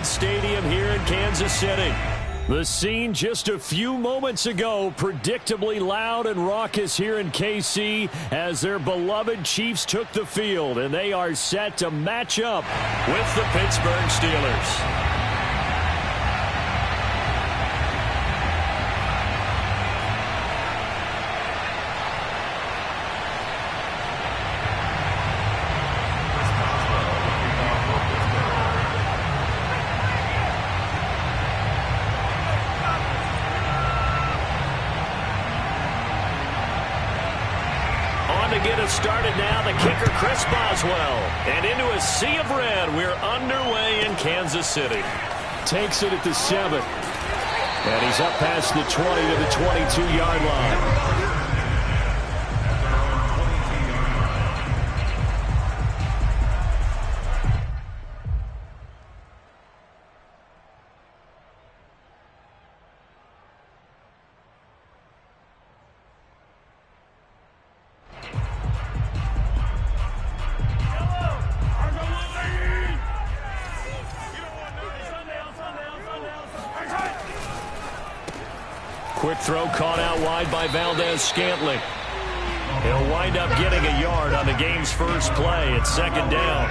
Stadium here in Kansas City. The scene just a few moments ago, predictably loud and raucous here in KC as their beloved Chiefs took the field, and they are set to match up with the Pittsburgh Steelers. Get us started now, the kicker Chris Boswell. And into a sea of red, we're underway in Kansas City. Takes it at the 7. And he's up past the 20 to the 22-yard line. Quick throw caught out wide by Valdez-Scantling. He'll wind up getting a yard on the game's first play at second down.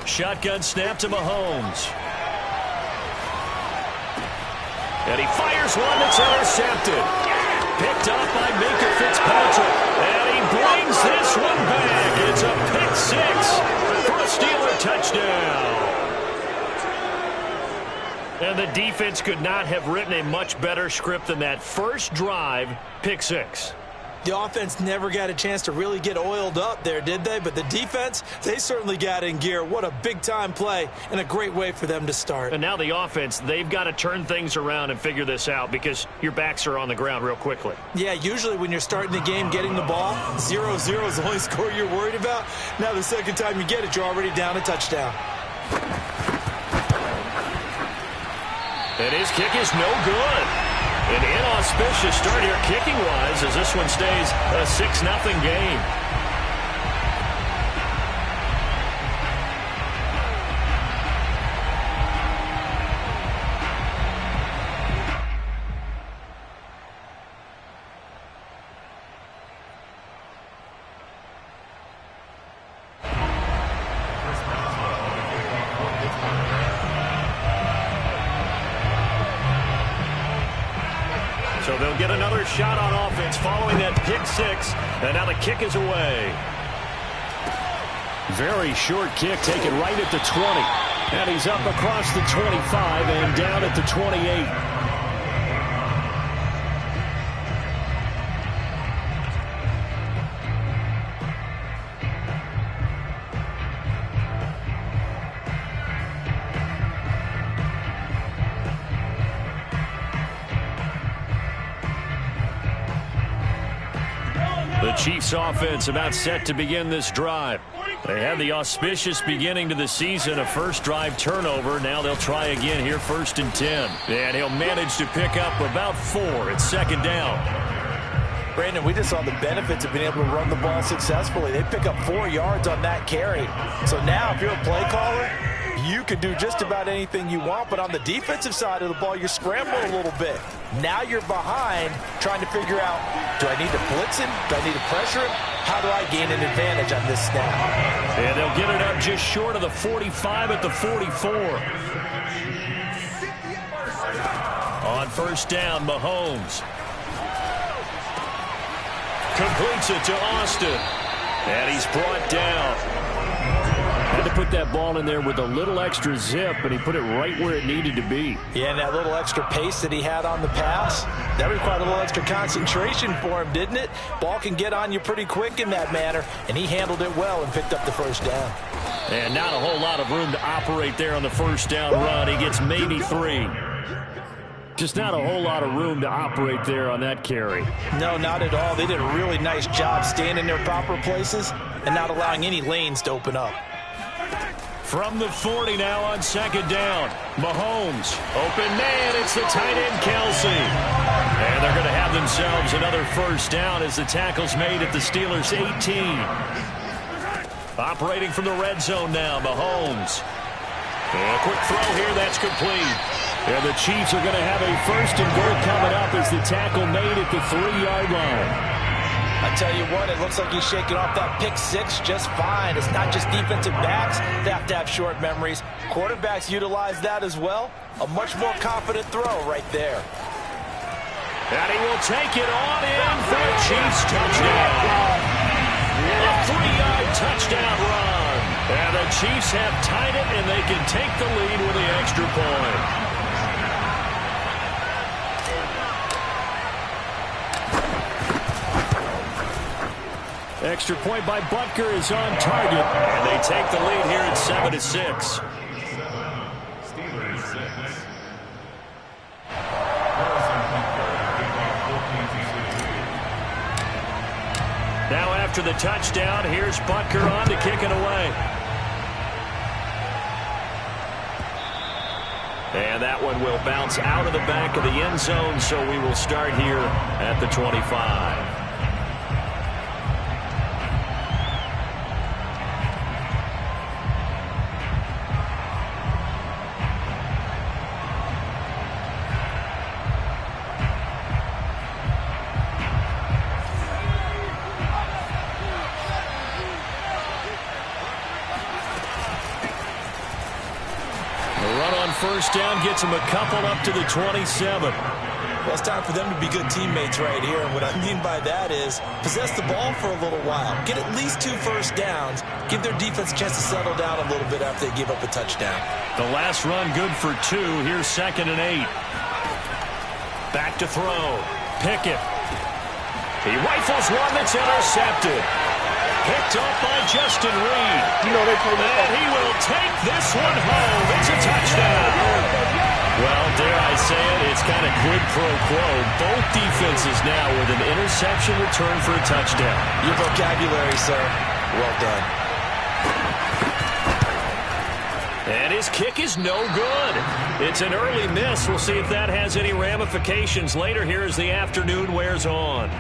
Shotgun snap to Mahomes. And he fires one that's intercepted. Picked up by Minka Fitzpatrick. And he brings this one back. It's a pick six for a Steeler touchdown. And the defense could not have written a much better script than that first drive, pick six. The offense never got a chance to really get oiled up there, did they? But the defense, they certainly got in gear. What a big-time play and a great way for them to start. And now the offense, they've got to turn things around and figure this out because your backs are on the ground real quickly. Yeah, usually when you're starting the game getting the ball, 0-0 is the only score you're worried about. Now the second time you get it, you're already down a touchdown. And his kick is no good. An inauspicious start here kicking-wise as this one stays a 6-0 game. So they'll get another shot on offense following that pick six. And now the kick is away. Very short kick taken right at the 20. And he's up across the 25 and down at the 28. The Chiefs offense about set to begin this drive. They had the auspicious beginning to the season, a first drive turnover. Now they'll try again here, 1st and 10. And he'll manage to pick up about 4 at second down. Brandon, we just saw the benefits of being able to run the ball successfully. They pick up 4 yards on that carry. So now if you're a play caller, you can do just about anything you want, but on the defensive side of the ball, you're scrambling a little bit. Now you're behind trying to figure out, do I need to blitz him? Do I need to pressure him? How do I gain an advantage on this snap? And they'll get it up just short of the 45 at the 44. On first down, Mahomes completes it to Austin. And he's brought down. Had to put that ball in there with a little extra zip, and he put it right where it needed to be. Yeah, and that little extra pace that he had on the pass, that required a little extra concentration for him, didn't it? Ball can get on you pretty quick in that manner, and he handled it well and picked up the first down. And not a whole lot of room to operate there on the first down run. He gets maybe 3. Just not a whole lot of room to operate there on that carry. No, not at all. They did a really nice job staying in their proper places and not allowing any lanes to open up. From the 40 now on second down. Mahomes, open man, it's the tight end Kelsey. And they're going to have themselves another first down as the tackle's made at the Steelers' 18. Operating from the red zone now, Mahomes. And a quick throw here, that's complete. And the Chiefs are going to have a first and goal coming up as the tackle made at the 3-yard line. I tell you what, it looks like he's shaking off that pick six just fine. It's not just defensive backs that have to have short memories. Quarterbacks utilize that as well. A much more confident throw right there. And he will take it on in for a Chiefs touchdown. A 3-yard touchdown run. And the Chiefs have tied it, and they can take the lead with the extra point. Extra point by Butker is on target. And they take the lead here at 7-6. Now after the touchdown, here's Butker on to kick it away. And that one will bounce out of the back of the end zone, so we will start here at the 25. First down gets him a couple up to the 27. Well, it's time for them to be good teammates right here. And what I mean by that is possess the ball for a little while. Get at least 2 first downs. Give their defense a chance to settle down a little bit after they give up a touchdown. The last run good for 2. Here's 2nd and 8. Back to throw. Pickett. He rifles one that's intercepted. Picked up by Justin Reed. And he will take this one home. It's a touchdown. Well, dare I say it, it's kind of quid pro quo. Both defenses now with an interception return for a touchdown. Your vocabulary, sir. Well done. And his kick is no good. It's an early miss. We'll see if that has any ramifications later here as the afternoon wears on.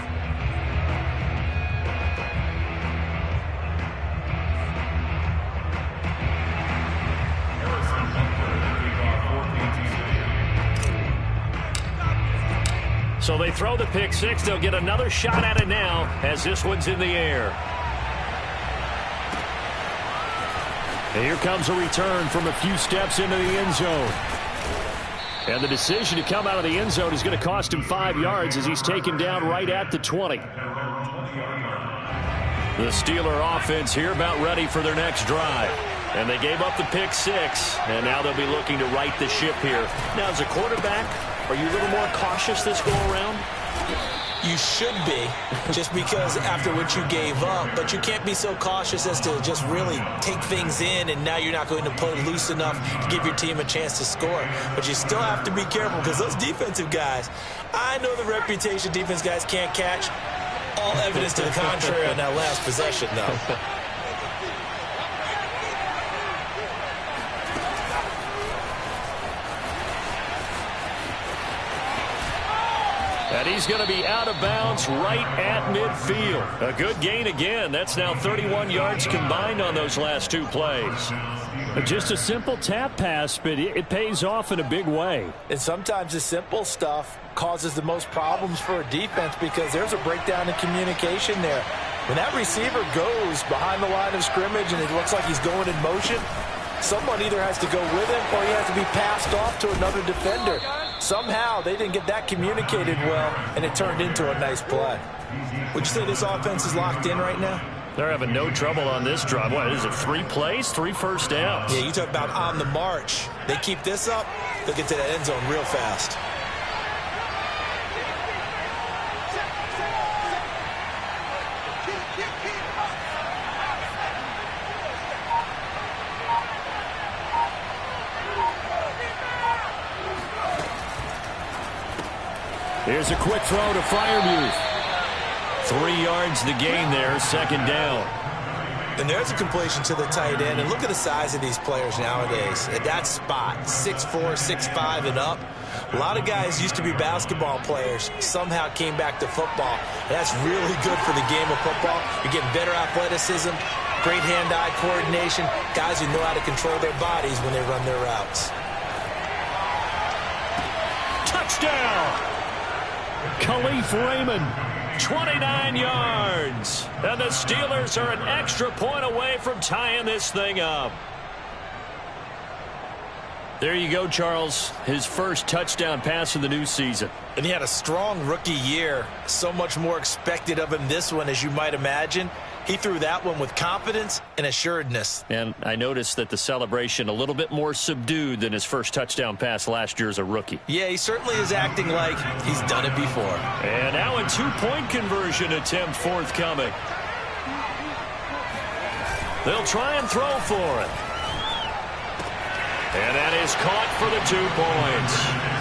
So they throw the pick six. They'll get another shot at it now as this one's in the air. And here comes a return from a few steps into the end zone. And the decision to come out of the end zone is going to cost him 5 yards as he's taken down right at the 20. The Steeler offense here about ready for their next drive. And they gave up the pick six, and now they'll be looking to right the ship here. Now, as a quarterback, are you a little more cautious this go-around? You should be, just because after what you gave up. But you can't be so cautious as to just really take things in, and now you're not going to play loose enough to give your team a chance to score. But you still have to be careful because those defensive guys, I know the reputation defense guys can't catch. All evidence to the contrary on that last possession, though. And he's going to be out of bounds right at midfield. A good gain again. That's now 31 yards combined on those last 2 plays. Just a simple tap pass, but it pays off in a big way. And sometimes the simple stuff causes the most problems for a defense because there's a breakdown in communication there. When that receiver goes behind the line of scrimmage and it looks like he's going in motion, someone either has to go with him or he has to be passed off to another defender. Somehow they didn't get that communicated well, and it turned into a nice play. Would you say this offense is locked in right now? They're having no trouble on this drive. What is it, 3 plays, 3 first downs? Yeah, you talk about on the march. They keep this up, they'll get to that end zone real fast. Here's a quick throw to Freiermuth. 3 yards the gain there, 2nd down. And there's a completion to the tight end. And look at the size of these players nowadays. At that spot, 6'4", 6'5", and up. A lot of guys used to be basketball players, somehow came back to football. And that's really good for the game of football. You're getting better athleticism, great hand-eye coordination, guys who know how to control their bodies when they run their routes. Touchdown! Khalif Raymond, 29 yards. And the Steelers are an extra point away from tying this thing up. There you go, Charles. His first touchdown pass of the new season. And he had a strong rookie year. So much more expected of him this one, as you might imagine. He threw that one with confidence and assuredness. And I noticed that the celebration a little bit more subdued than his first touchdown pass last year as a rookie. Yeah, he certainly is acting like he's done it before. And now a two-point conversion attempt forthcoming. They'll try and throw for it. And that is caught for the 2 points.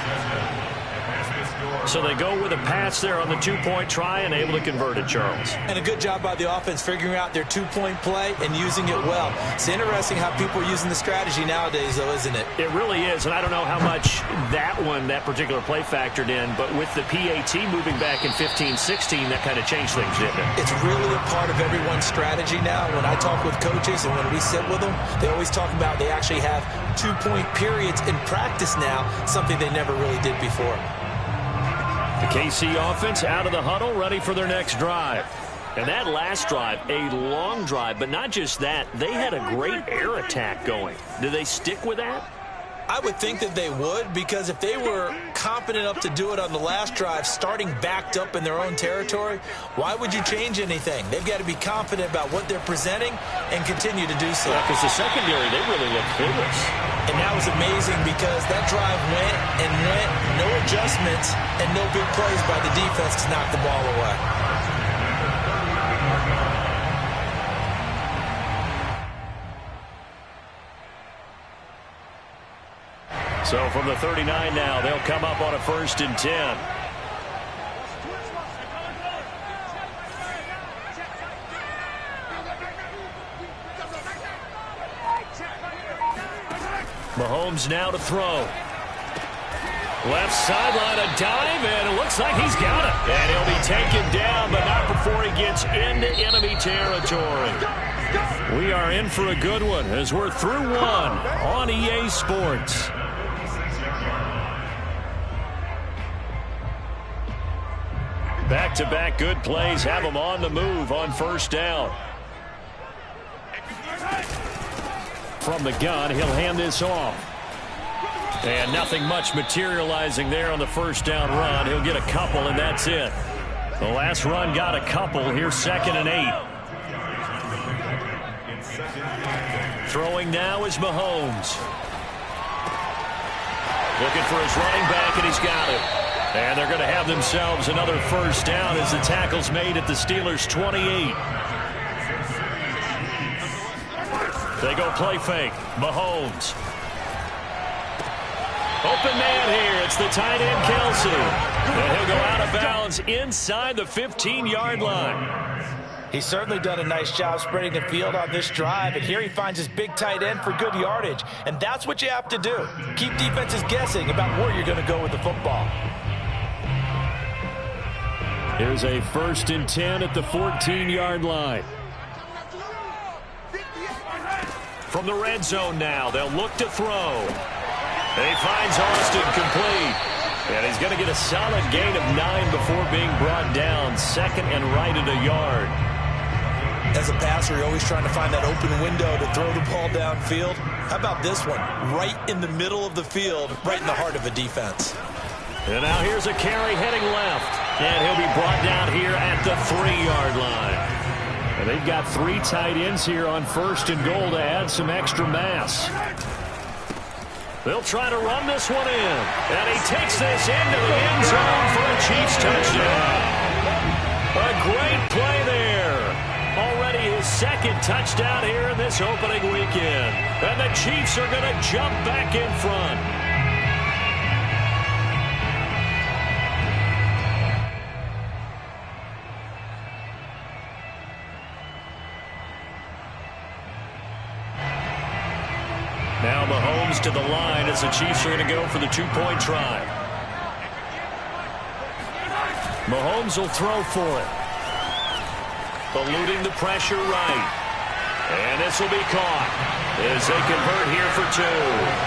So they go with a pass there on the two-point try and able to convert it, Charles. And a good job by the offense figuring out their two-point play and using it well. It's interesting how people are using the strategy nowadays, though, isn't it? It really is, and I don't know how much that particular play factored in, but with the PAT moving back in 15-16, that kind of changed things, didn't it? It's really a part of everyone's strategy now. When I talk with coaches and when we sit with them, they always talk about they actually have two-point periods in practice now, something they never really did before. The KC offense out of the huddle, ready for their next drive. And that last drive, a long drive, but not just that. They had a great air attack going. Do they stick with that? I would think that they would, because if they were confident enough to do it on the last drive, starting backed up in their own territory, why would you change anything? They've got to be confident about what they're presenting and continue to do so. Because the secondary, they really look clueless. And that was amazing because that drive went and went, no adjustments, and no big plays by the defense to knock the ball away. So from the 39 now, they'll come up on a 1st and 10. Mahomes now to throw. Left sideline, a dive, and it looks like he's got it. And he'll be taken down, but not before he gets into enemy territory. We are in for a good one as we're through one on EA Sports. Back-to-back good plays have him on the move on 1st down. From the gun, he'll hand this off. And nothing much materializing there on the 1st down run. He'll get a couple, and that's it. The last run got a couple. Here's 2nd and 8. Throwing now is Mahomes. Looking for his running back, and he's got it. And they're going to have themselves another 1st down as the tackle's made at the Steelers' 28. They go play fake. Mahomes. Open man here. It's the tight end, Kelsey. And he'll go out of bounds inside the 15-yard line. He's certainly done a nice job spreading the field on this drive, and here he finds his big tight end for good yardage. And that's what you have to do. Keep defenses guessing about where you're going to go with the football. Here's a 1st and 10 at the 14-yard line. From the red zone now, they'll look to throw. He finds Austin complete. And he's going to get a solid gain of 9 before being brought down. 2nd and right at a yard. As a passer, you're always trying to find that open window to throw the ball downfield. How about this one? Right in the middle of the field, right in the heart of a defense. And now here's a carry heading left. And he'll be brought down here at the 3-yard line. And they've got 3 tight ends here on 1st and goal to add some extra mass. They'll try to run this one in. And he takes this into the end zone for a Chiefs touchdown. A great play there. Already his 2nd touchdown here in this opening weekend. And the Chiefs are going to jump back in front. Now Mahomes to the line as the Chiefs are going to go for the two-point try. Mahomes will throw for it. Eluding the pressure right. And this will be caught as they convert here for two.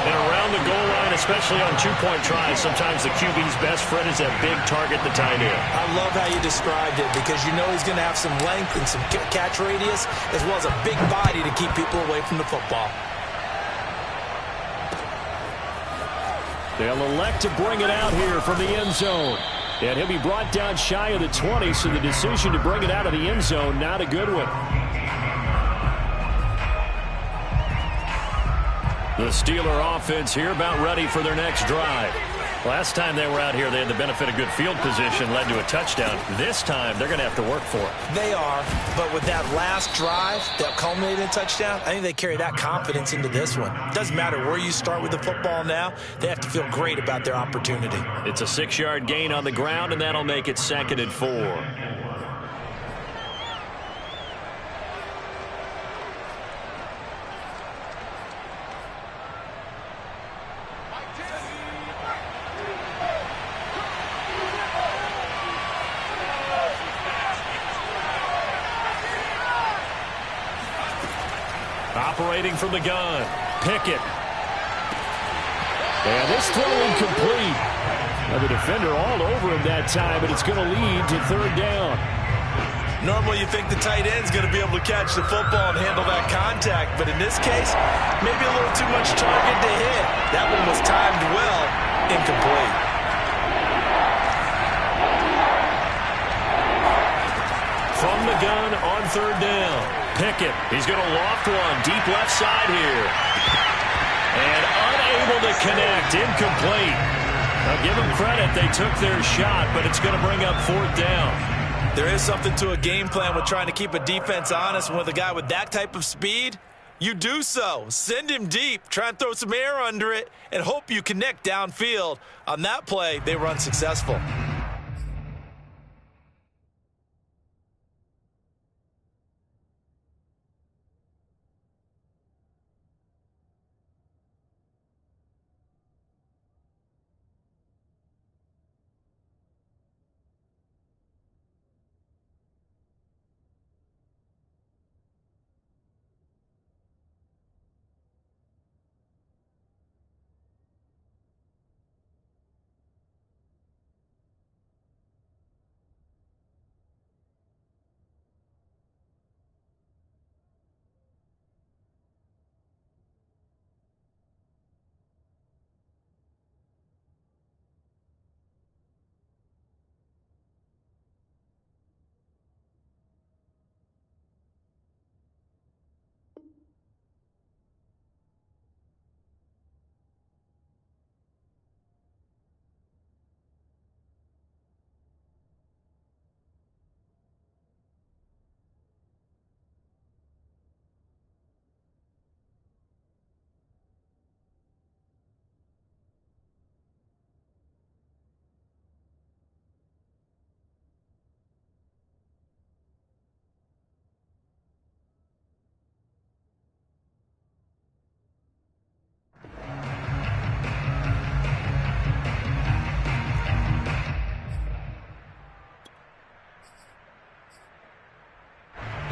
And around the goal line, especially on two-point tries, sometimes the QB's best friend is that big target, the tight end. I love how you described it because you know he's going to have some length and some catch radius as well as a big body to keep people away from the football. They'll elect to bring it out here from the end zone. And he'll be brought down shy of the 20, so the decision to bring it out of the end zone, not a good one. The Steeler offense here about ready for their next drive. Last time they were out here, they had the benefit of good field position, led to a touchdown. This time, they're going to have to work for it. They are, but with that last drive that culminated in a touchdown, I think they carry that confidence into this one. It doesn't matter where you start with the football now. They have to feel great about their opportunity. It's a 6-yard gain on the ground, and that'll make it 2nd and 4. Operating from the gun, Pickett. And this throw incomplete. Now the defender all over him that time, but it's going to lead to 3rd down. Normally you think the tight end's going to be able to catch the football and handle that contact, but in this case, maybe a little too much target to hit. That one was timed well, incomplete. From the gun on 3rd down. Pickett, he's going to loft one deep left side here. And unable to connect, incomplete. Now give them credit, they took their shot, but it's going to bring up 4th down. There is something to a game plan with trying to keep a defense honest. With a guy with that type of speed, you do so. Send him deep, try and throw some air under it, and hope you connect downfield. On that play, they were unsuccessful.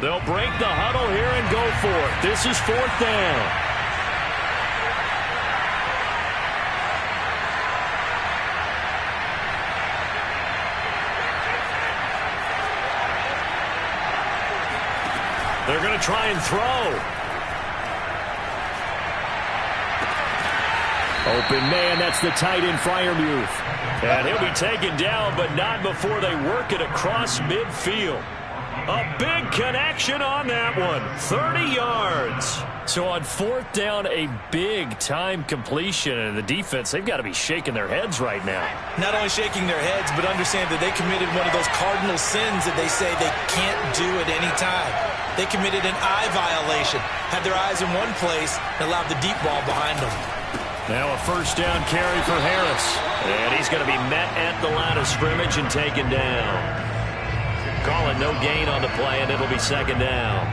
They'll break the huddle here and go for it. This is 4th down. They're going to try and throw. Open man, that's the tight end, Freiermuth. And he'll be taken down, but not before they work it across midfield. A big connection on that one. 30 yards. So on 4th down, a big-time completion. And the defense, they've got to be shaking their heads right now. Not only shaking their heads, but understand that they committed one of those cardinal sins that they say they can't do at any time. They committed an eye violation, had their eyes in one place, and allowed the deep ball behind them. Now a 1st down carry for Harris. And he's going to be met at the line of scrimmage and taken down. Call it no gain on the play, and it'll be 2nd down.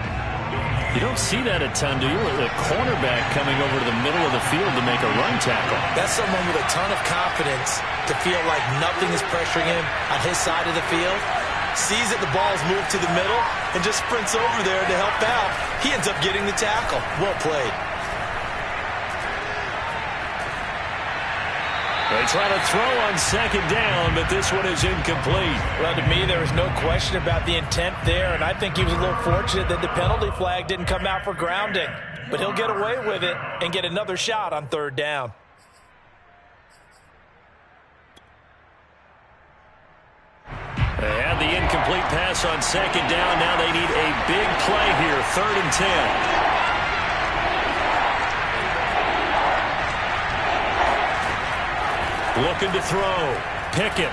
You don't see that a ton, do you? A cornerback coming over to the middle of the field to make a run tackle. That's someone with a ton of confidence to feel like nothing is pressuring him on his side of the field. Sees that the ball's moved to the middle and just sprints over there to help out. He ends up getting the tackle. Well played. They try to throw on second down, but this one is incomplete. Well, to me, there was no question about the intent there, and I think he was a little fortunate that the penalty flag didn't come out for grounding. But he'll get away with it and get another shot on third down. They had the incomplete pass on second down. Now they need a big play here, 3rd and 10. Looking to throw. Pickett.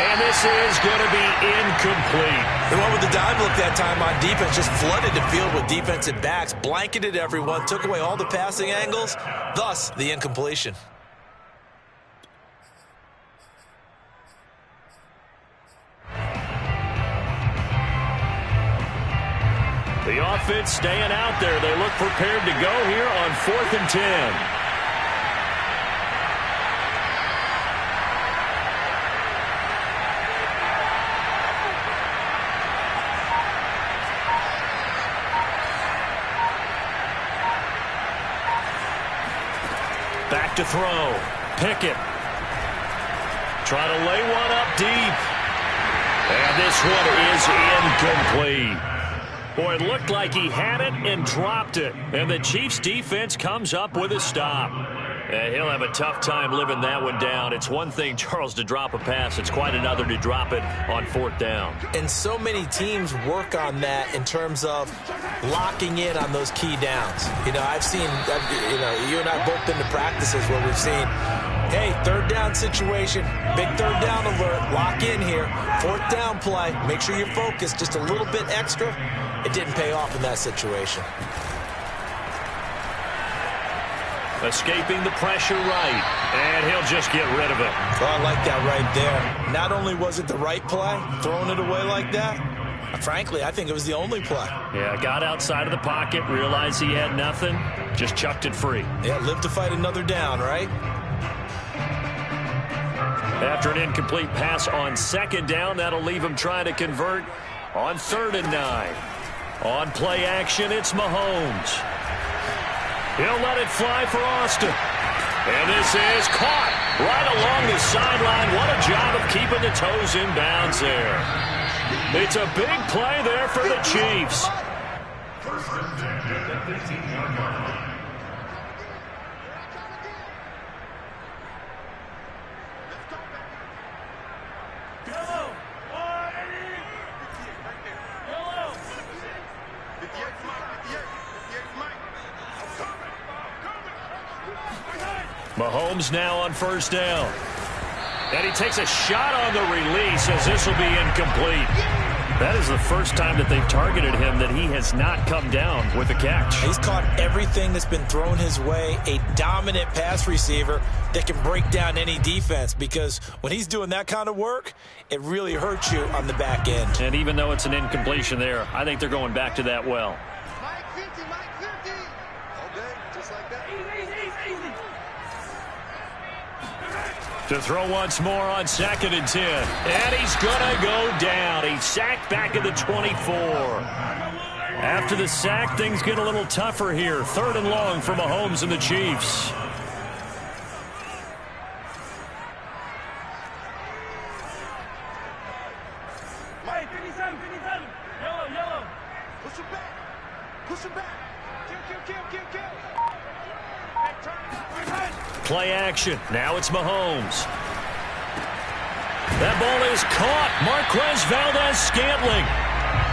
And this is going to be incomplete. The one with the dive look that time on defense just flooded the field with defensive backs, blanketed everyone, took away all the passing angles, thus the incompletion. The offense staying out there. They look prepared to go here on 4th and 10. Back to throw. Pickett. Try to lay one up deep. And this one is incomplete. Boy, it looked like he had it and dropped it. And the Chiefs defense comes up with a stop. And he'll have a tough time living that one down. It's one thing, Charles, to drop a pass. It's quite another to drop it on 4th down. And so many teams work on that in terms of locking in on those key downs. You know, I've seen, you and I have both been to practices where we've seen, hey, 3rd down situation, big 3rd down alert, lock in here, 4th down play, make sure you're focused just a little bit extra. It didn't pay off in that situation. Escaping the pressure right, and he'll just get rid of it. Oh, I like that right there. Not only was it the right play, throwing it away like that, frankly, I think it was the only play. Yeah, got outside of the pocket, realized he had nothing, just chucked it free. Yeah, live to fight another down, right? After an incomplete pass on second down, that'll leave him trying to convert on 3rd and 9. On play action, it's Mahomes. He'll let it fly for Austin. And this is caught right along the sideline. What a job of keeping the toes in bounds there. It's a big play there for the Chiefs. Mahomes now on 1st down. And he takes a shot on the release as this will be incomplete. That is the first time that they've targeted him that he has not come down with a catch. He's caught everything that's been thrown his way. A dominant pass receiver that can break down any defense, because when he's doing that kind of work, it really hurts you on the back end. And even though it's an incompletion there, I think they're going back to that well. To throw once more on 2nd and 10. And he's going to go down. He's sacked back at the 24. After the sack, things get a little tougher here. 3rd and long for Mahomes and the Chiefs. Mike, 57. Yellow. Push him back. Kill. Play action. Now it's Mahomes. That ball is caught. Marquez Valdes-Scantling.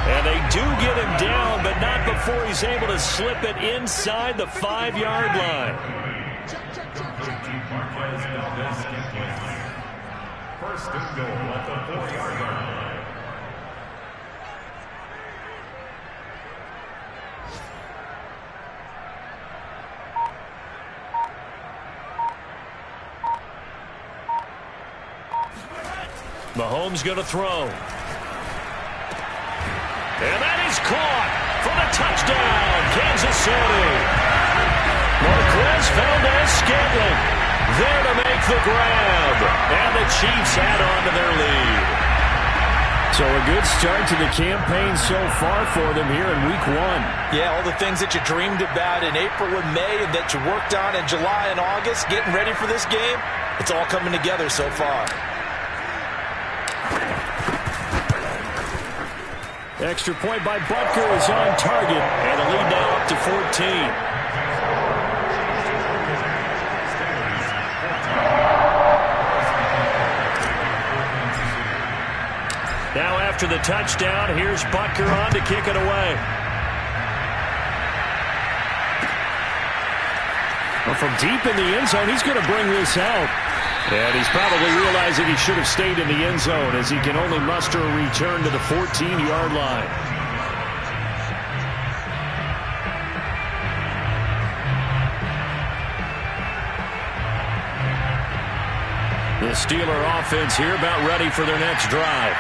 And they do get him down, but not before he's able to slip it inside the 5-yard line. First and goal at the 4-yard line. Mahomes going to throw. And that is caught for the touchdown, Kansas City. Marquez Valdez-Scantling there to make the grab. And the Chiefs add on to their lead. So a good start to the campaign so far for them here in Week 1. Yeah, all the things that you dreamed about in April and May and that you worked on in July and August, getting ready for this game, it's all coming together so far. Extra point by Butker is on target, and the lead now up to 14. Now after the touchdown, here's Butker on to kick it away. Well, from deep in the end zone, he's going to bring this out. And he's probably realizing he should have stayed in the end zone as he can only muster a return to the 14-yard line. The Steeler offense here about ready for their next drive.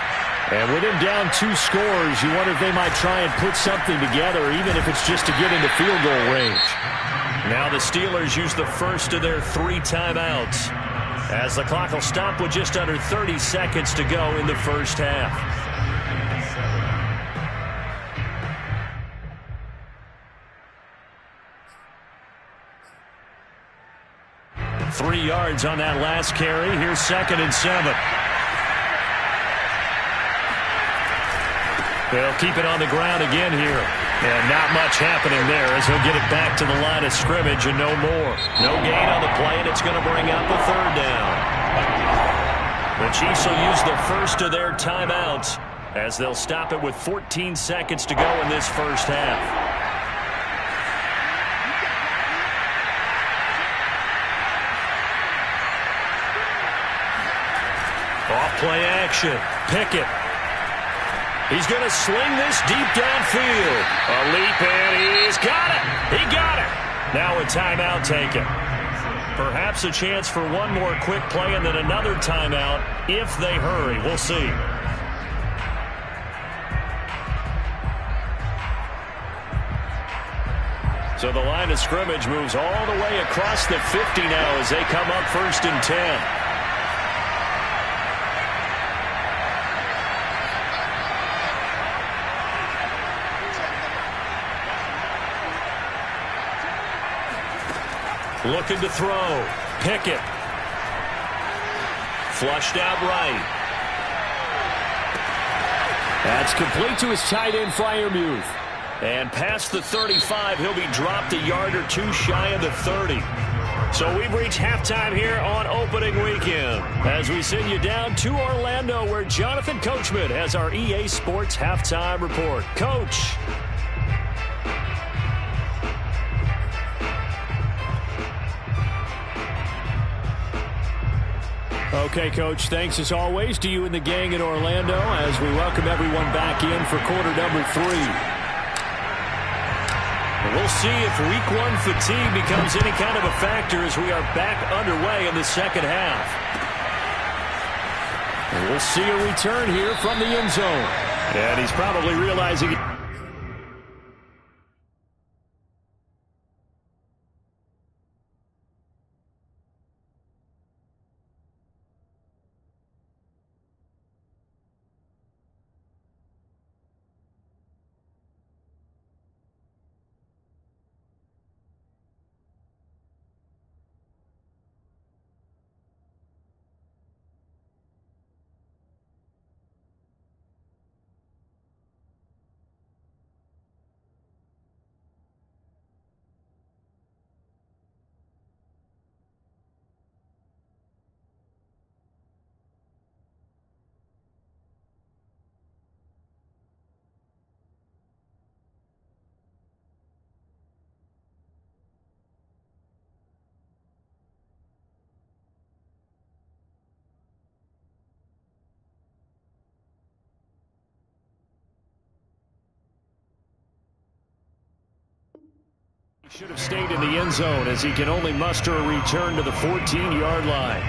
And with him down 2 scores, you wonder if they might try and put something together, even if it's just to get into field goal range. Now the Steelers use the first of their 3 timeouts, as the clock will stop with just under 30 seconds to go in the first half. Three yards on that last carry. Here's 2nd and 7. They'll keep it on the ground again here. And not much happening there as he'll get it back to the line of scrimmage and no more. No gain on the play, and it's going to bring up a 3rd down. The Chiefs will use the first of their timeouts as they'll stop it with 14 seconds to go in this first half. Off-play action. Pickett. He's going to sling this deep downfield. A leap, and he's got it. He got it. Now a timeout taken. Perhaps a chance for one more quick play and then another timeout if they hurry. We'll see. So the line of scrimmage moves all the way across the 50 now as they come up 1st and 10. Looking to throw. Pickett. Flushed out right. That's complete to his tight end Freiermuth. And past the 35, he'll be dropped a yard or 2 shy of the 30. So we've reached halftime here on opening weekend as we send you down to Orlando where Jonathan Coachman has our EA Sports halftime report. Coach. Okay, Coach, thanks as always to you and the gang in Orlando as we welcome everyone back in for quarter number 3. We'll see if Week 1 fatigue becomes any kind of a factor as we are back underway in the second half. And we'll see a return here from the end zone. And he's probably realizing it. Should have stayed in the end zone as he can only muster a return to the 14-yard line.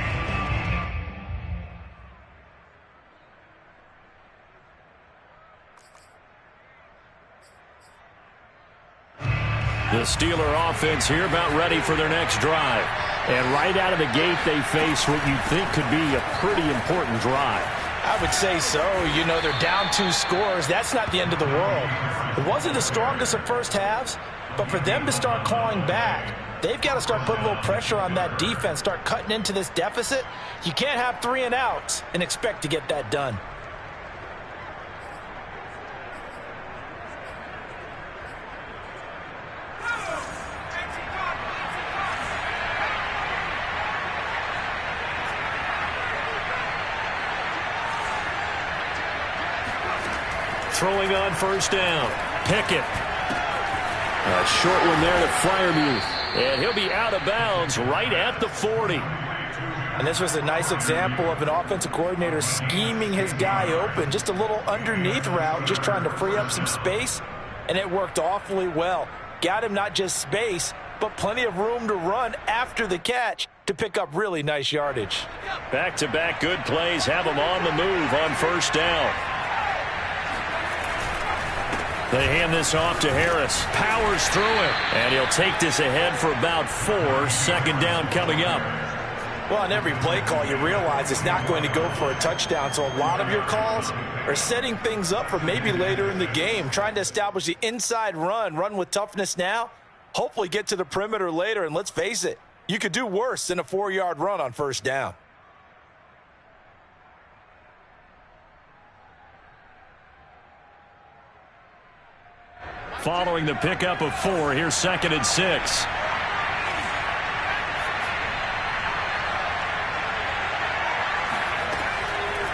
The Steeler offense here about ready for their next drive. And right out of the gate, they face what you think could be a pretty important drive. I would say so. You know, they're down 2 scores. That's not the end of the world. It wasn't the strongest of first halves, but for them to start clawing back, they've got to start putting a little pressure on that defense, start cutting into this deficit. You can't have 3 and outs and expect to get that done. Throwing on first down. Pickett. A short one there to Freiermuth. And he'll be out of bounds right at the 40. And this was a nice example of an offensive coordinator scheming his guy open. Just a little underneath route, just trying to free up some space. And it worked awfully well. Got him not just space, but plenty of room to run after the catch to pick up really nice yardage. Back-to-back good plays have him on the move on first down. They hand this off to Harris. Powers through it. And he'll take this ahead for about 4. Second down coming up. Well, on every play call, you realize it's not going to go for a touchdown. So a lot of your calls are setting things up for maybe later in the game, trying to establish the inside run with toughness now, hopefully get to the perimeter later. And let's face it, you could do worse than a 4-yard run on first down. Following the pickup of 4, here's 2nd and 6.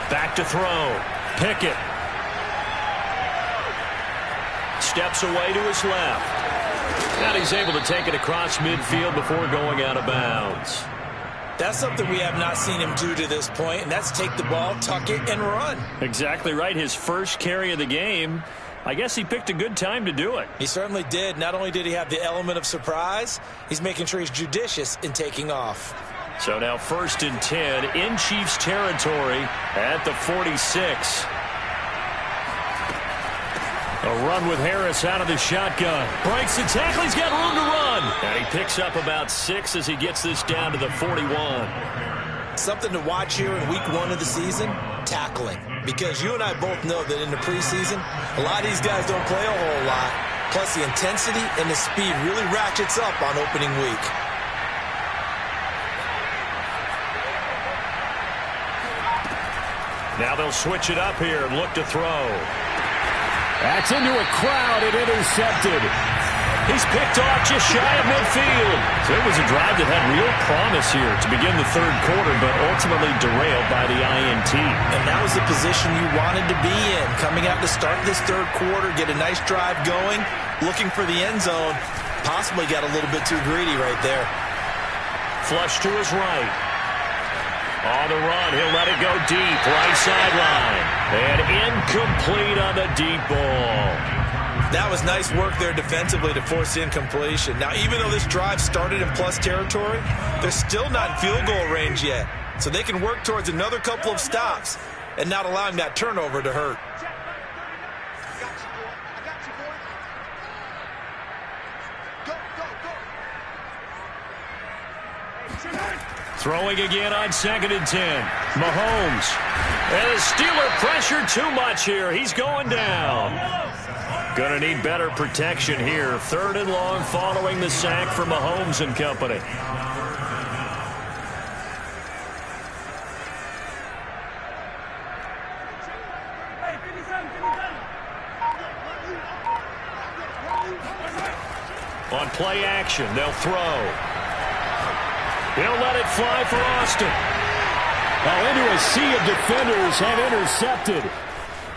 Back to throw. Pickett. Steps away to his left. And he's able to take it across midfield before going out of bounds. That's something we have not seen him do to this point, and that's take the ball, tuck it, and run. Exactly right. His first carry of the game. I guess he picked a good time to do it. He certainly did. Not only did he have the element of surprise, he's making sure he's judicious in taking off. So now 1st and 10 in Chiefs territory at the 46. A run with Harris out of the shotgun. Breaks the tackle. He's got room to run. And he picks up about 6 as he gets this down to the 41. Something to watch here in week 1 of the season, tackling. Because you and I both know that in the preseason, a lot of these guys don't play a whole lot. Plus the intensity and the speed really ratchets up on opening week. Now they'll switch it up here and look to throw. That's into a crowd and intercepted. He's picked off just shy of midfield. So it was a drive that had real promise here to begin the 3rd quarter, but ultimately derailed by the INT. And that was the position you wanted to be in. Coming out to start this 3rd quarter, get a nice drive going, looking for the end zone. Possibly got a little bit too greedy right there. Flush to his right. On the run, he'll let it go deep, right sideline. And incomplete on the deep ball. That was nice work there defensively to force the incompletion. Now, even though this drive started in plus territory, they're still not in field goal range yet. So they can work towards another couple of stops and not allowing that turnover to hurt. Throwing again on 2nd and 10. Mahomes. And the Steeler pressure too much here. He's going down. Going to need better protection here. 3rd and long following the sack from Mahomes and company. On play action, they'll throw. He'll let it fly for Austin. Now into a sea of defenders have intercepted.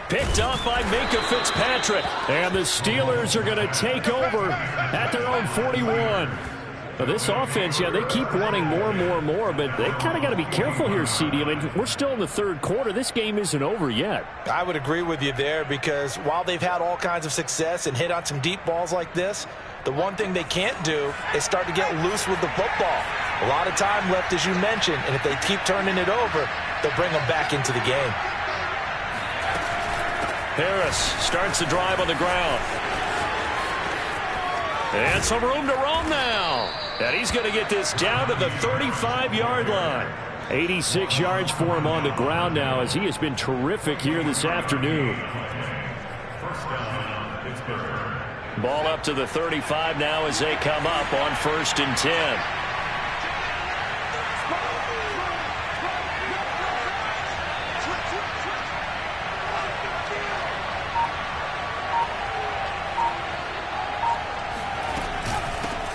Picked up by Minka Fitzpatrick. And the Steelers are going to take over at their own 41. Now this offense, yeah, they keep wanting more, but they kind of got to be careful here, CD. I mean, we're still in the 3rd quarter. This game isn't over yet. I would agree with you there because while they've had all kinds of success and hit on some deep balls like this, the one thing they can't do is start to get loose with the football. A lot of time left, as you mentioned, and if they keep turning it over, they'll bring them back into the game. Harris starts the drive on the ground. And some room to roam now. And he's going to get this down to the 35-yard line. 86 yards for him on the ground now as he has been terrific here this afternoon. First down, Pittsburgh. Ball up to the 35 now as they come up on 1st and 10.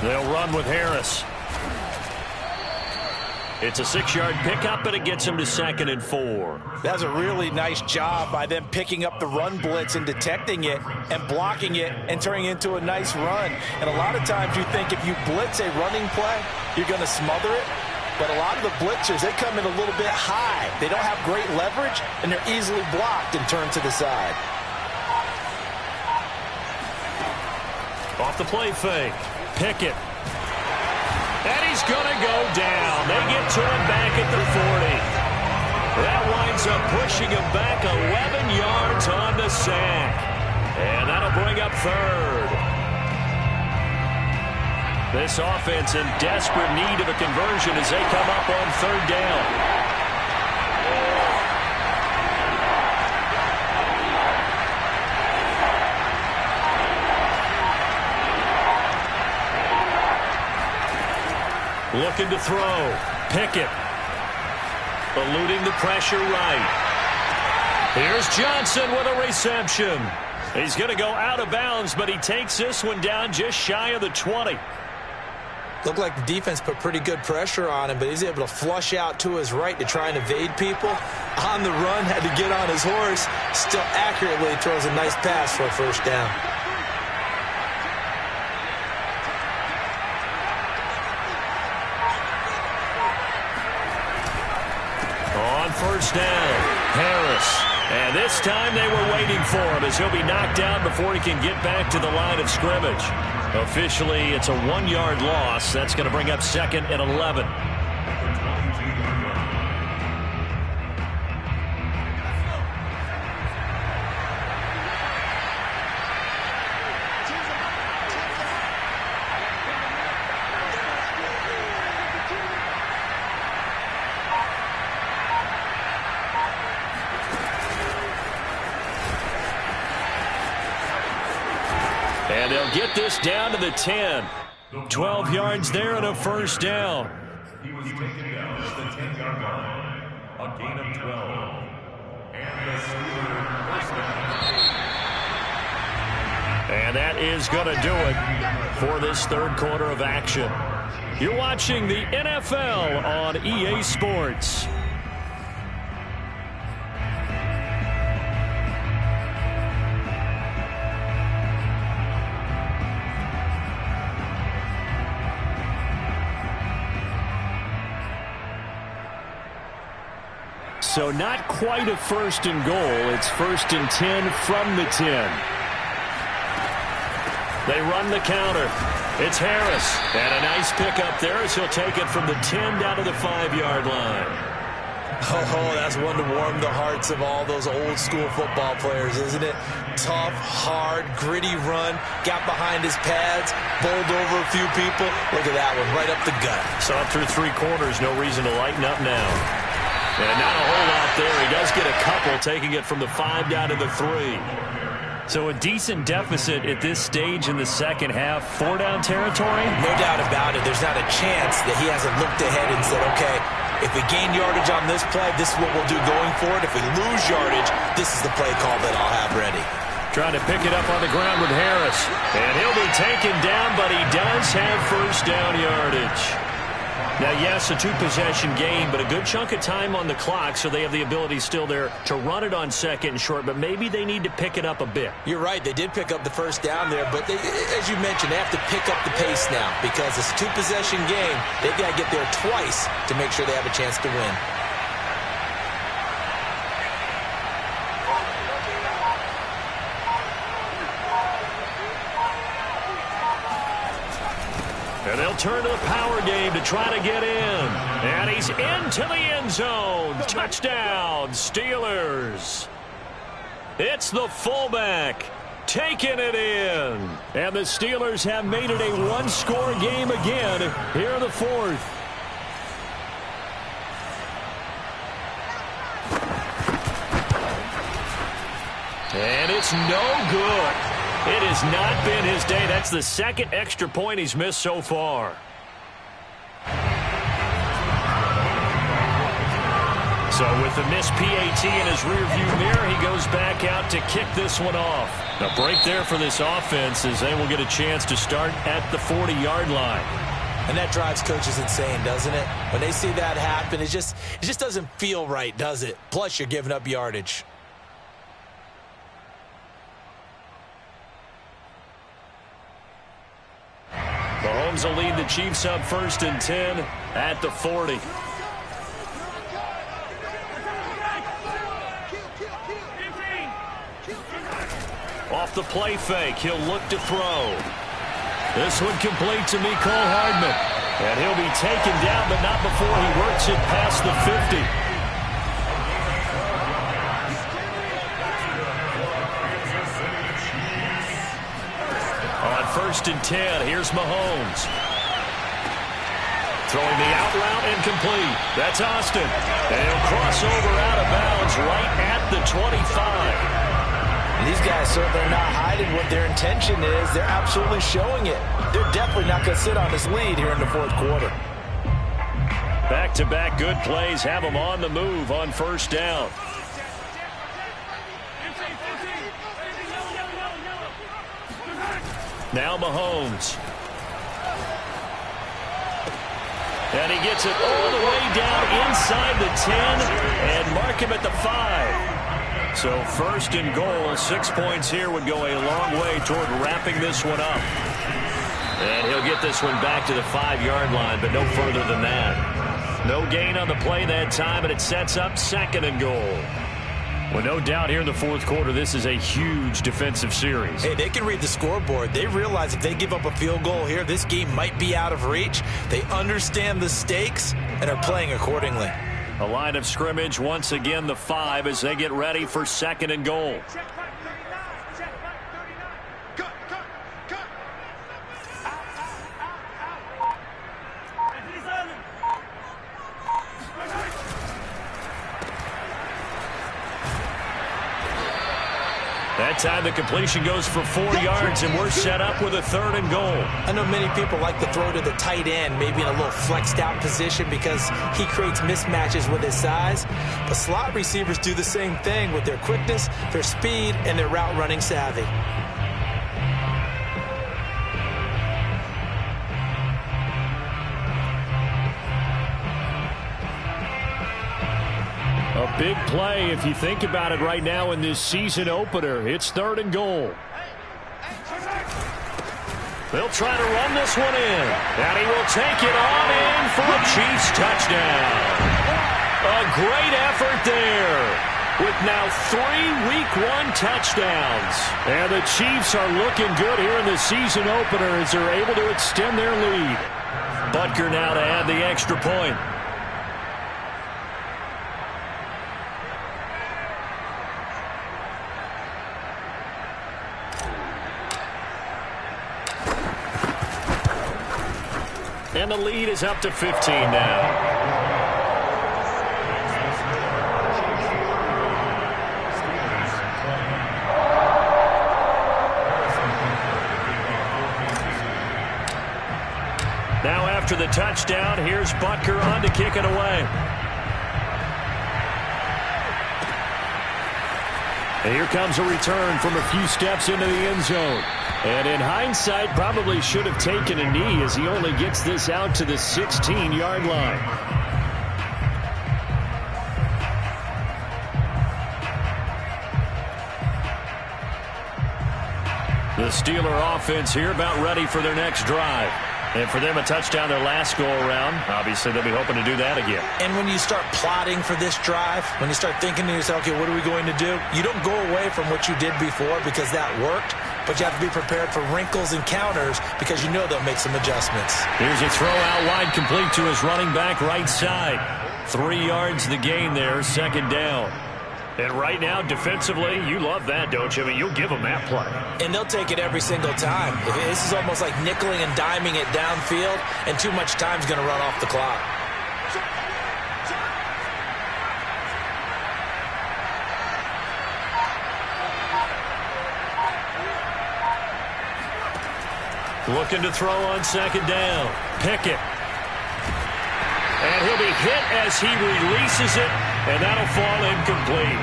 They'll run with Harris. It's a 6-yard pickup, and it gets him to 2nd and 4. That's a really nice job by them picking up the run blitz and detecting it and blocking it and turning it into a nice run. And a lot of times you think if you blitz a running play, you're going to smother it. But a lot of the blitzers, they come in a little bit high. They don't have great leverage, and they're easily blocked and turned to the side. Off the play fake. Pickett. And he's going to go down. They get to him back at the 40. That winds up pushing him back 11 yards on the sack. And that'll bring up 3rd. This offense in desperate need of a conversion as they come up on 3rd down. Looking to throw. Pickett. Eluding the pressure right. Here's Johnson with a reception. He's going to go out of bounds, but he takes this one down just shy of the 20. Looked like the defense put pretty good pressure on him, but he's able to flush out to his right to try and evade people. On the run, had to get on his horse. Still accurately throws a nice pass for a 1st down. On 1st down, Harris. And this time they were waiting for him as he'll be knocked down before he can get back to the line of scrimmage. Officially, it's a 1-yard loss. That's going to bring up 2nd and 11. And they'll get this down to the 10. 12 yards there and a 1st down. He was taken down at the 10-yard line. A gain of 12. And the Steelers 1st down. And that is going to do it for this 3rd quarter of action. You're watching the NFL on EA Sports. So not quite a 1st and goal. It's 1st and 10 from the 10. They run the counter. It's Harris. And a nice pickup there as he'll take it from the 10 down to the 5-yard line. Oh, that's one to warm the hearts of all those old school football players, isn't it? Tough, hard, gritty run. Got behind his pads. Bowled over a few people. Look at that one, right up the gut. So up through 3 quarters, no reason to lighten up now. And not a whole lot there. He does get a couple, taking it from the 5 down to the 3. So a decent deficit at this stage in the second half. 4-down territory? No doubt about it. There's not a chance that he hasn't looked ahead and said, okay, if we gain yardage on this play, this is what we'll do going forward. If we lose yardage, this is the play call that I'll have ready. Trying to pick it up on the ground with Harris. And he'll be taken down, but he does have 1st down yardage. Now, yes, a 2-possession game, but a good chunk of time on the clock, so they have the ability still there to run it on 2nd and short, but maybe they need to pick it up a bit. You're right. They did pick up the 1st down there, but they, as you mentioned, they have to pick up the pace now because it's a 2-possession game. They've got to get there twice to make sure they have a chance to win. And they'll turn to the power game to try to get in. And he's into the end zone. Touchdown, Steelers. It's the fullback. taking it in. And the Steelers have made it a one-score game again here in the fourth. And it's no good. It has not been his day. That's the second extra point he's missed so far. So with the missed PAT in his rearview mirror, he goes back out to kick this one off. A break there for this offense as they will get a chance to start at the 40-yard line. And that drives coaches insane, doesn't it? When they see that happen, it just doesn't feel right, does it? Plus, you're giving up yardage. Mahomes will lead the Chiefs up 1st and 10 at the 40. Off the play fake, he'll look to throw. This one complete to Mecole Hardman. And he'll be taken down, but not before he works it past the 50. On 1st and 10, here's Mahomes. Throwing the out route incomplete. That's Austin. And he'll cross over out of bounds right at the 25. These guys certainly are not hiding what their intention is. They're absolutely showing it. They're definitely not going to sit on this lead here in the fourth quarter. Back-to-back good plays have them on the move on 1st down. Now Mahomes. And he gets it all the way down inside the 10 and mark him at the 5. So 1st and goal, 6 points here would go a long way toward wrapping this one up. And he'll get this one back to the 5-yard line, but no further than that. No gain on the play that time, and it sets up 2nd and goal. Well, no doubt here in the fourth quarter, this is a huge defensive series. Hey, they can read the scoreboard. They realize if they give up a field goal here, this game might be out of reach. They understand the stakes and are playing accordingly. A line of scrimmage, once again the 5 as they get ready for 2nd and goal. That time the completion goes for 4 yards, and we're set up with a 3rd and goal. I know many people like to throw to the tight end, maybe in a little flexed out position because he creates mismatches with his size. But slot receivers do the same thing with their quickness, their speed, and their route running savvy. A big play if you think about it right now in this season opener. It's 3rd and goal. They'll try to run this one in. And he will take it on in for a Chiefs touchdown. A great effort there with now 3 Week 1 touchdowns. And the Chiefs are looking good here in the season opener as they're able to extend their lead. Butker now to add the extra point. And the lead is up to 15 now. Now after the touchdown, here's Butker on to kick it away. And here comes a return from a few steps into the end zone. And in hindsight, probably should have taken a knee as he only gets this out to the 16-yard line. The Steeler offense here about ready for their next drive. And for them, a touchdown their last go-around. Obviously, they'll be hoping to do that again. And when you start plotting for this drive, when you start thinking to yourself, okay, what are we going to do? You don't go away from what you did before because that worked, but you have to be prepared for wrinkles and counters because you know they'll make some adjustments. Here's a throw out wide complete to his running back right side. 3 yards the gain there, 2nd down. And right now, defensively, you love that, don't you? I mean, you'll give them that play. And they'll take it every single time. This is almost like nickeling and diming it downfield, and too much time's going to run off the clock. Looking to throw on second down. Pickett. And he'll be hit as he releases it, and that'll fall incomplete.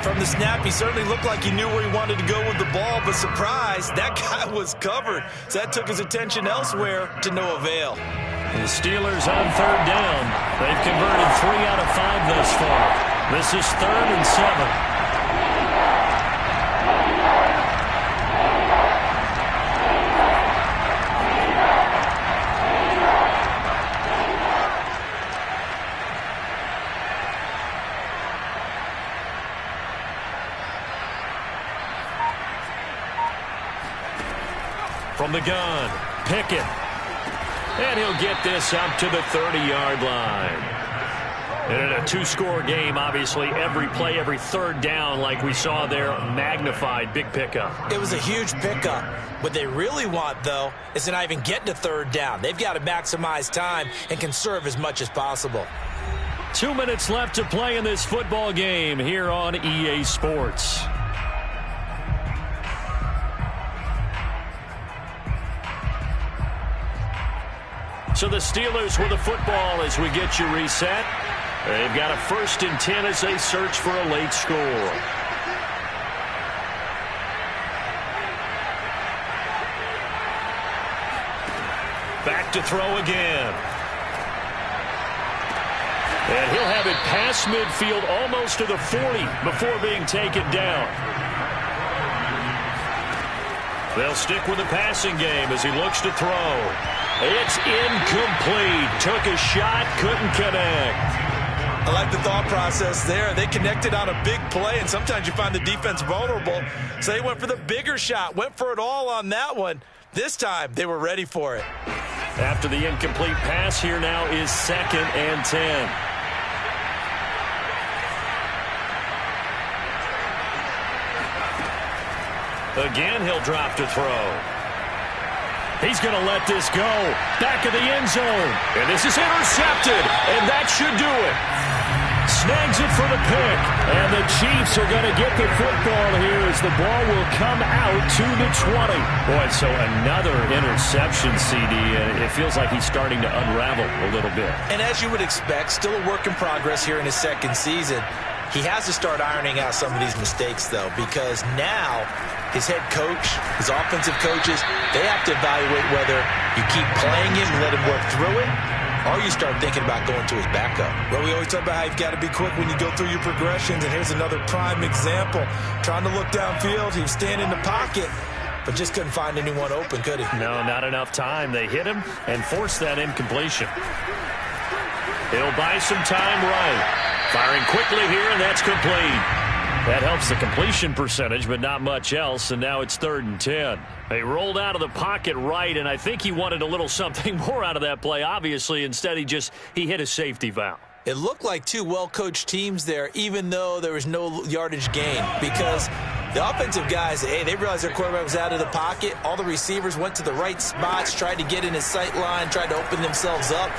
From the snap, he certainly looked like he knew where he wanted to go with the ball, but surprise, that guy was covered. So that took his attention elsewhere to no avail. And the Steelers on third down. They've converted 3 out of 5 thus far. This is 3rd and 7. From the gun, Pickett. And he'll get this up to the 30-yard line. And in a 2-score game, obviously, every play, every third down, like we saw there, magnified, big pickup. It was a huge pickup. What they really want, though, is to not even get to third down. They've got to maximize time and conserve as much as possible. 2 minutes left to play in this football game here on EA Sports. So the Steelers with the football as we get you reset. They've got a 1st and 10 as they search for a late score. Back to throw again. And he'll have it past midfield almost to the 40 before being taken down. They'll stick with the passing game as he looks to throw. It's incomplete. Took a shot, couldn't connect. I like the thought process there. They connected on a big play, and sometimes you find the defense vulnerable. So they went for the bigger shot, went for it all on that one. This time, they were ready for it. After the incomplete pass, here now is 2nd and 10. Again, he'll drop to throw. He's going to let this go. Back of the end zone. And this is intercepted. And that should do it. Snags it for the pick. And the Chiefs are going to get the football here as the ball will come out to the 20. Boy, so another interception, CD. And it feels like he's starting to unravel a little bit. And as you would expect, still a work in progress here in his 2nd season. He has to start ironing out some of these mistakes, though, because now his head coach, his offensive coaches, they have to evaluate whether you keep playing him and let him work through it, or you start thinking about going to his backup. Well, we always talk about how you've got to be quick when you go through your progressions, and here's another prime example. Trying to look downfield, he was standing in the pocket, but just couldn't find anyone open, could he? No, not enough time. They hit him and forced that incompletion. He'll buy some time right. Firing quickly here, and that's complete. That helps the completion percentage, but not much else, and now it's 3rd and 10. They rolled out of the pocket right, and I think he wanted a little something more out of that play, obviously. Instead, he hit a safety valve. It looked like 2 well-coached teams there, even though there was no yardage gain, because the offensive guys, they realized their quarterback was out of the pocket. All the receivers went to the right spots, tried to get in his sight line, tried to open themselves up.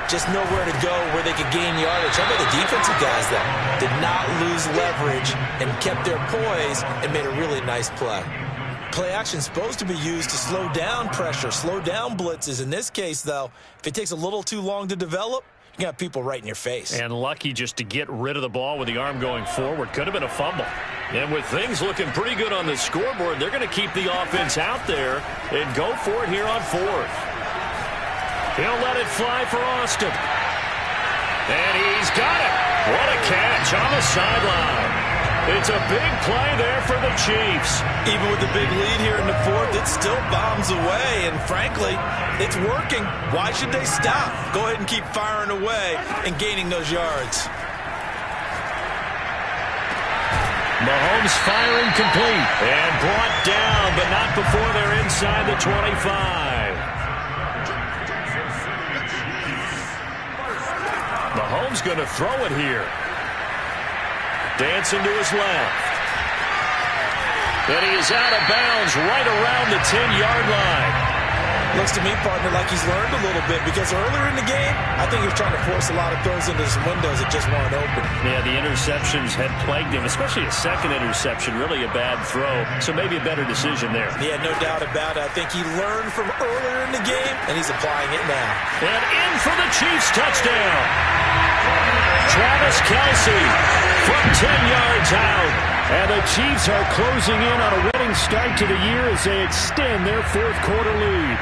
Just nowhere to go where they could gain yardage. How about the defensive guys, though? Did not lose leverage and kept their poise and made a really nice play. Play action is supposed to be used to slow down pressure, slow down blitzes. In this case, though, if it takes a little too long to develop, you got people right in your face. And lucky just to get rid of the ball with the arm going forward. Could have been a fumble. And with things looking pretty good on the scoreboard, they're going to keep the offense out there and go for it here on 4th. He'll let it fly for Austin. And he's got it. What a catch on the sideline. It's a big play there for the Chiefs. Even with the big lead here in the 4th, it still bombs away. And frankly, it's working. Why should they stop? Go ahead and keep firing away and gaining those yards. Mahomes firing complete. And brought down, but not before they're inside the 25. Mahomes going to throw it here. Dancing to his left. And he is out of bounds right around the 10-yard line. Looks to me, partner, like he's learned a little bit, because earlier in the game, I think he was trying to force a lot of throws into some windows that just weren't open. Yeah, the interceptions had plagued him, especially a second interception, really a bad throw. So maybe a better decision there. Yeah, no doubt about it. I think he learned from earlier in the game, and he's applying it now. And in for the Chiefs touchdown. Travis Kelce from 10 yards out. And the Chiefs are closing in on a winning start to the year as they extend their fourth quarter lead.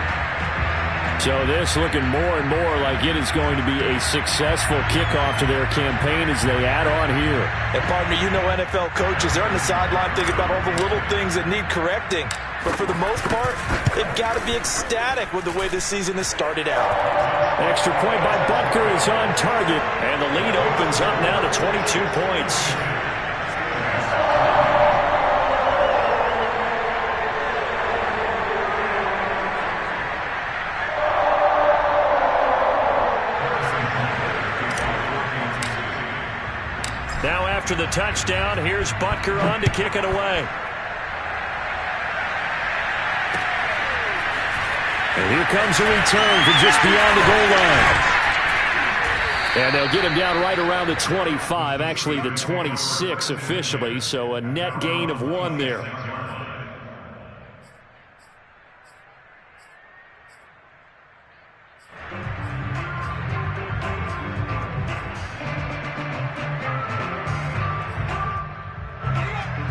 So this looking more and more like it is going to be a successful kickoff to their campaign as they add on here. And partner, you know NFL coaches, they're on the sideline thinking about all the little things that need correcting. But for the most part, they've got to be ecstatic with the way this season has started out. Extra point by Butker is on target. And the lead opens up now to 22 points. Now after the touchdown, here's Butker on to kick it away. And here comes a return from just beyond the goal line. And they'll get him down right around the 25, actually the 26 officially, so a net gain of 1 there.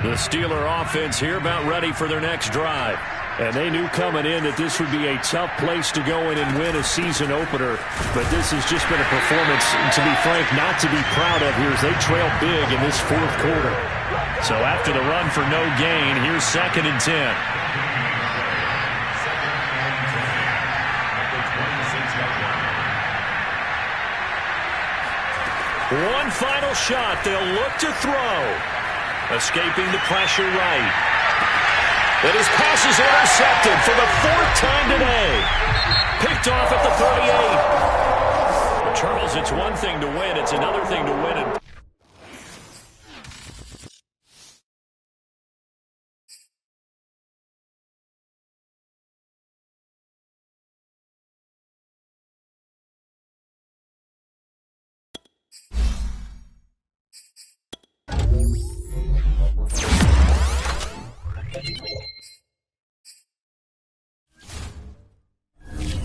The Steeler offense here about ready for their next drive. And they knew coming in that this would be a tough place to go in and win a season opener. But this has just been a performance, to be frank, not to be proud of here as they trail big in this fourth quarter. So after the run for no gain, here's 2nd and 10. One final shot. They'll look to throw. Escaping the pressure right. And his pass is intercepted for the 4th time today. Picked off at the 38. Charles, it's one thing to win. It's another thing to win it.